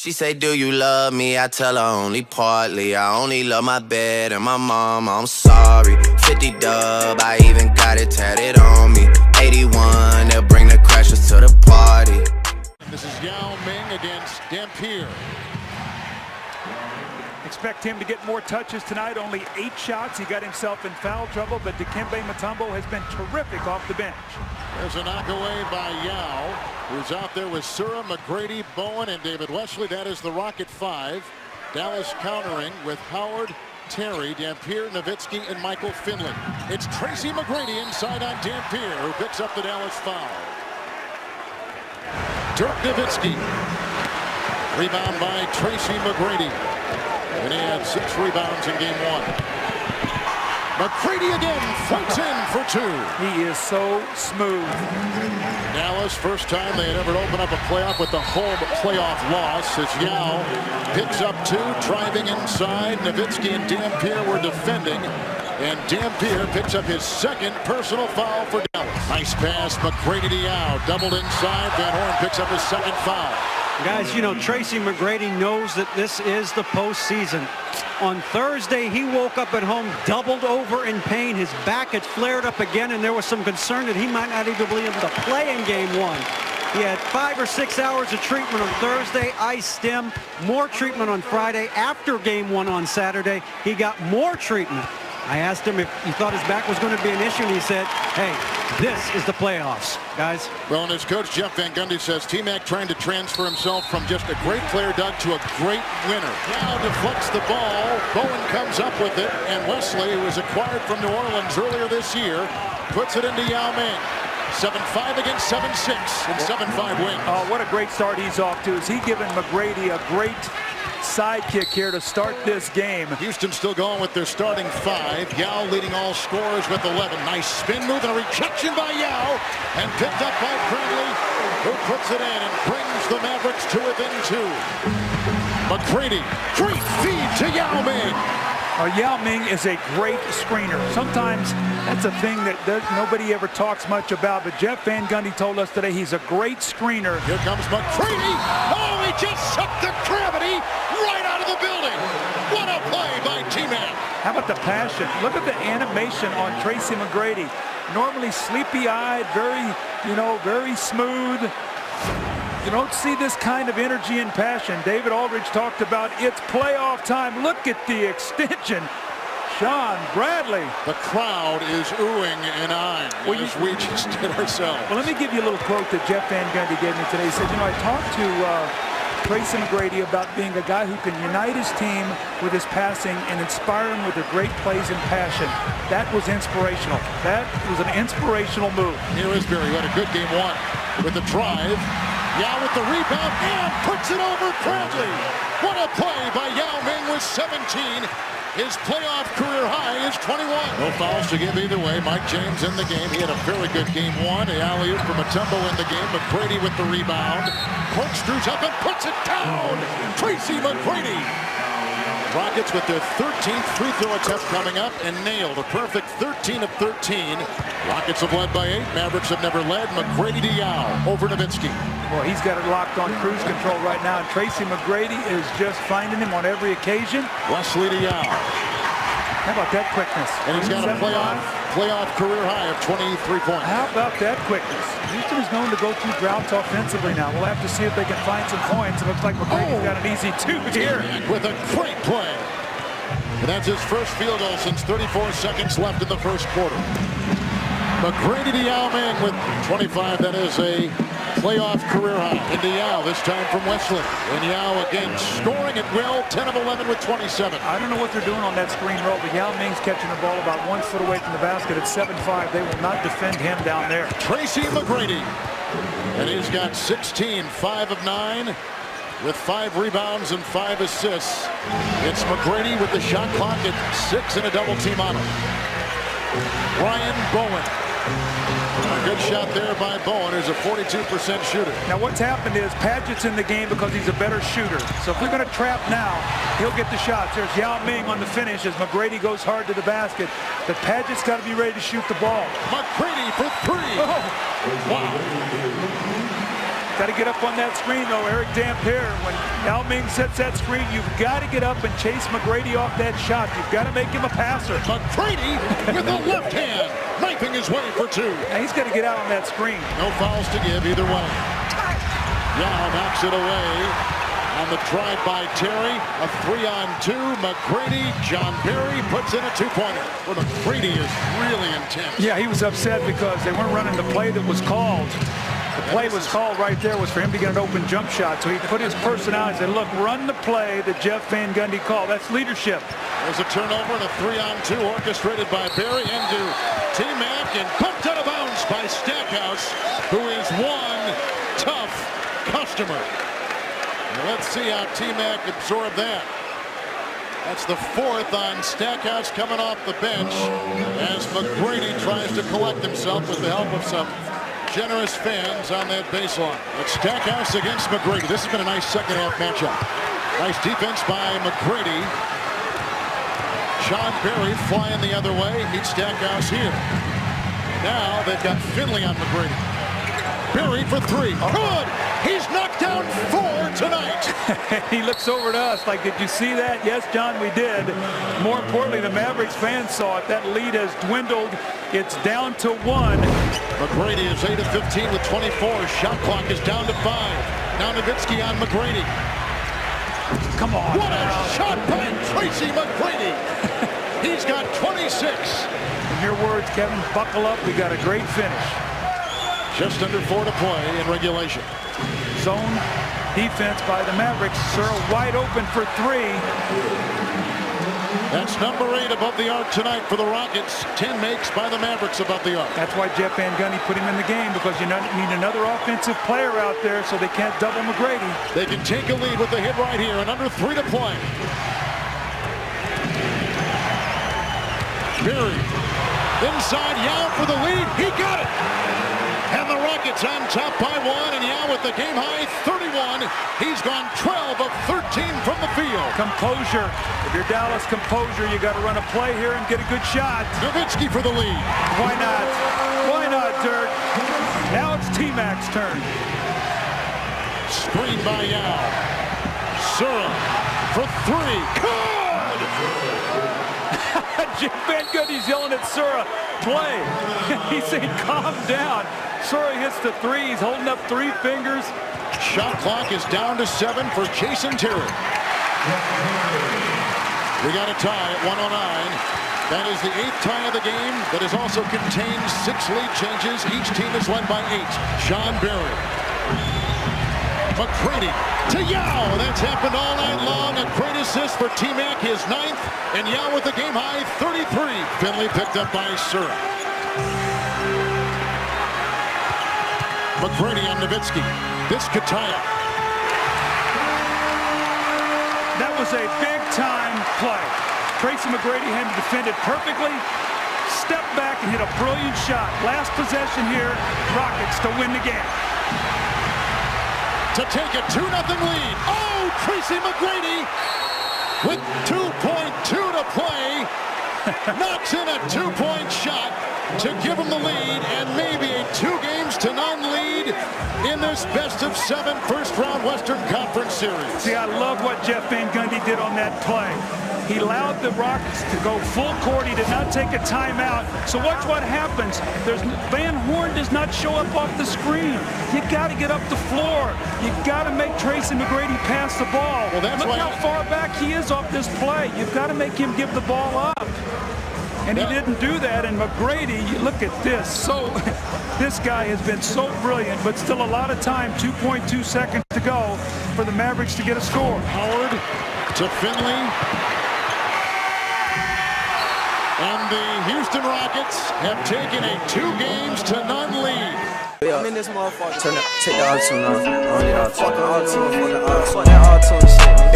She say, do you love me? I tell her only partly. I only love my bed and my mom. I'm sorry. 50 dub, I even got it tatted on me. 81, they'll bring the crashers to the party. This is Yao Ming against Dampier. Expect him to get more touches tonight. Only 8 shots. He got himself in foul trouble, but Dikembe Mutombo has been terrific off the bench. There's a knockaway by Yao, who's out there with Sura, McGrady, Bowen, and David Wesley. That is the Rocket 5. Dallas countering with Howard, Terry, Dampier, Nowitzki, and Michael Finley. It's Tracy McGrady inside on Dampier, who picks up the Dallas foul. Dirk Nowitzki. Rebound by Tracy McGrady. And he had 6 rebounds in game 1. McGrady again fights in for 2. He is so smooth. Dallas, first time they had ever opened up a playoff with the home playoff loss, as Yao picks up 2, driving inside. Nowitzki and Dampier were defending, and Dampier picks up his 2nd personal foul for Dallas. Nice pass, McGrady to Yao, doubled inside. Van Horn picks up his 2nd foul. Guys, you know, Tracy McGrady knows that this is the postseason. On Thursday, he woke up at home doubled over in pain. His back had flared up again, and there was some concern that he might not even be able to play in game 1. He had 5 or 6 hours of treatment on Thursday, iced him, more treatment on Friday. After game 1 on Saturday, he got more treatment. I asked him if he thought his back was going to be an issue, and he said, hey, this is the playoffs, guys. Well, and his coach, Jeff Van Gundy, says T-Mac trying to transfer himself from just a great player, Doug, to a great winner. Now deflects the ball. Bowen comes up with it, and Wesley, who was acquired from New Orleans earlier this year, puts it into Yao Ming. 7-5 against 7-6 and 7-5 win. Oh, what a great start he's off to. Is he giving McGrady a great sidekick here to start this game? Houston still going with their starting 5. Yao leading all scorers with 11. Nice spin move and a rejection by Yao, and picked up by Bradley, who puts it in and brings the Mavericks to within 2. McGrady, great feed to Yao Ming. Yao Ming is a great screener. Sometimes that's a thing that nobody ever talks much about, but Jeff Van Gundy told us today he's a great screener. Here comes McGrady. Oh, he just sucked the gravity right out of the building. What a play by T-Mac. How about the passion? Look at the animation on Tracy McGrady. Normally sleepy-eyed, very smooth. You don't see this kind of energy and passion. David Aldridge talked about it's playoff time. Look at the extension. Sean Bradley. The crowd is oohing and eyeing, as we just did ourselves. Well, let me give you a little quote that Jeff Van Gundy gave me today. He said, I talked to Tracy McGrady about being a guy who can unite his team with his passing and inspire him with their great plays and passion. That was inspirational. That was an inspirational move. Here is Barry, who had a good game 1 with the drive. Yao with the rebound and puts it over Bradley. What a play by Yao Ming with 17. His playoff career high is 21. No fouls to give either way. Mike James in the game. He had a very good game 1. The alley-oop from Mutombo in the game. McGrady with the rebound. Corkscrews up and puts it down. Tracy McGrady. Rockets with their 13th free throw attempt coming up and nailed a perfect 13 of 13. Rockets have led by 8. Mavericks have never led. McGrady to Yao over Nowitzki. Well, he's got it locked on cruise control right now, and Tracy McGrady is just finding him on every occasion. Wesley to Yao. How about that quickness? And he's got a playoff career high of 23 points. How about that quickness? Houston is known to go through droughts offensively now. We'll have to see if they can find some points. It looks like McGrady's got an easy 2 here. With a great play. And that's his first field goal since 34 seconds left in the first quarter. McGrady to Yao Ming with 25. That is a playoff career high. Into Yao, this time from Wesley. And Yao again scoring at will, 10 of 11 with 27. I don't know what they're doing on that screen roll, but Yao Ming's catching the ball about 1 foot away from the basket at 7-5. They will not defend him down there. Tracy McGrady. And he's got 16, 5 of 9. With 5 rebounds and 5 assists. It's McGrady with the shot clock at 6 and a double team on him. Ryan Bowen. A good shot there by Bowen, who's a 42% shooter. Now what's happened is Padgett's in the game because he's a better shooter. So if we're going to trap now, he'll get the shots. There's Yao Ming on the finish as McGrady goes hard to the basket. But Padgett's got to be ready to shoot the ball. McGrady for 3. Oh. Wow. Got to get up on that screen, though, Eric Dampier. When Yao Ming sets that screen, you've got to get up and chase McGrady off that shot. You've got to make him a passer. McGrady with the left hand, knifing his way for two. Now he's got to get out on that screen. No fouls to give either way. Yao knocks it away on the drive by Terry. A 3-on-2. McGrady, John Barry puts in a two-pointer. Well, McGrady is really intense. Yeah, he was upset because they weren't running the play that was called. The play was called right there was for him to get an open jump shot. So he put his personality and said, look, run the play that Jeff Van Gundy called. That's leadership. There's a turnover and a 3-on-2 orchestrated by Barry into T-Mac and bumped out of bounds by Stackhouse, who is one tough customer. Now let's see how T-Mac absorbed that. That's the fourth on Stackhouse coming off the bench as McGrady tries to collect himself with the help of some generous fans on that baseline. It's Stackhouse against McGrady. This has been a nice second half matchup. Nice defense by McGrady. Sean Barry flying the other way. Meets Stackhouse here. Now they've got Finley on McGrady. Barry for three. Good! He's knocked down 4 tonight. He looks over at us like, did you see that? Yes, John, we did. More importantly, the Mavericks fans saw it. That lead has dwindled. It's down to 1. McGrady is 8 of 15 with 24. Shot clock is down to 5. Now Nowitzki on McGrady. Come on. What a shot by Tracy McGrady. He's got 26. In your words, Kevin, buckle up. We got a great finish. Just under 4 to play in regulation. Zone defense by the Mavericks. Searle wide open for 3. That's number 8 above the arc tonight for the Rockets. 10 makes by the Mavericks above the arc. That's why Jeff Van Gundy put him in the game, because you need another offensive player out there so they can't double McGrady. They can take a lead with the hit right here and under 3 to play. Barry inside, Yao for the lead. He got it. And the Rockets on top by 1, and Yao with the game high 31. He's gone 12 of 13 from the field. Composure. If you're Dallas, composure. You got to run a play here and get a good shot. Nowitzki for the lead. Why not? Why not, Dirk? Now it's T-Mac's turn. Screen by Yao. Sura for 3. Good! Jeff Van Gundy's yelling at Sura, play. He's saying, calm down. Sura hits the 3. He's holding up 3 fingers. Shot clock is down to 7 for Jason Terry. We got a tie at 109. That is the 8th tie of the game that has also contained 6 lead changes. Each team is led by 8. Sean Barry. McGrady to Yao. That's happened all night long. A great assist for T-Mac, his 9th. And Yao with the game high 33. Finley picked up by Sura. McGrady on Nowitzki. This Kataya. That was a big-time play. Tracy McGrady had to defend it perfectly. Step back and hit a brilliant shot. Last possession here, Rockets to win the game. To take a 2-0 lead. Oh, Tracy McGrady with 2.2 to play. Knocks in a 2-point shot to give him the lead, and maybe a 2-0 lead in this best-of-7 first-round Western Conference Series. See, I love what Jeff Van Gundy did on that play. He allowed the Rockets to go full court. He did not take a timeout. So watch what happens. Van Horn does not show up off the screen. You got to get up the floor. You got to make Tracy McGrady pass the ball. Well, that's Look why how far back he is off this play. You've got to make him give the ball up. And he didn't do that. And McGrady, look at this. So this guy has been so brilliant, but still a lot of time. 2.2 seconds to go for the Mavericks to get a score. Howard to Finley. And the Houston Rockets have taken a 2-0 lead. I'm in this motherfucker. Take the auto-tune off. Fuck the auto-tune. Fuck that auto-tune shit, nigga.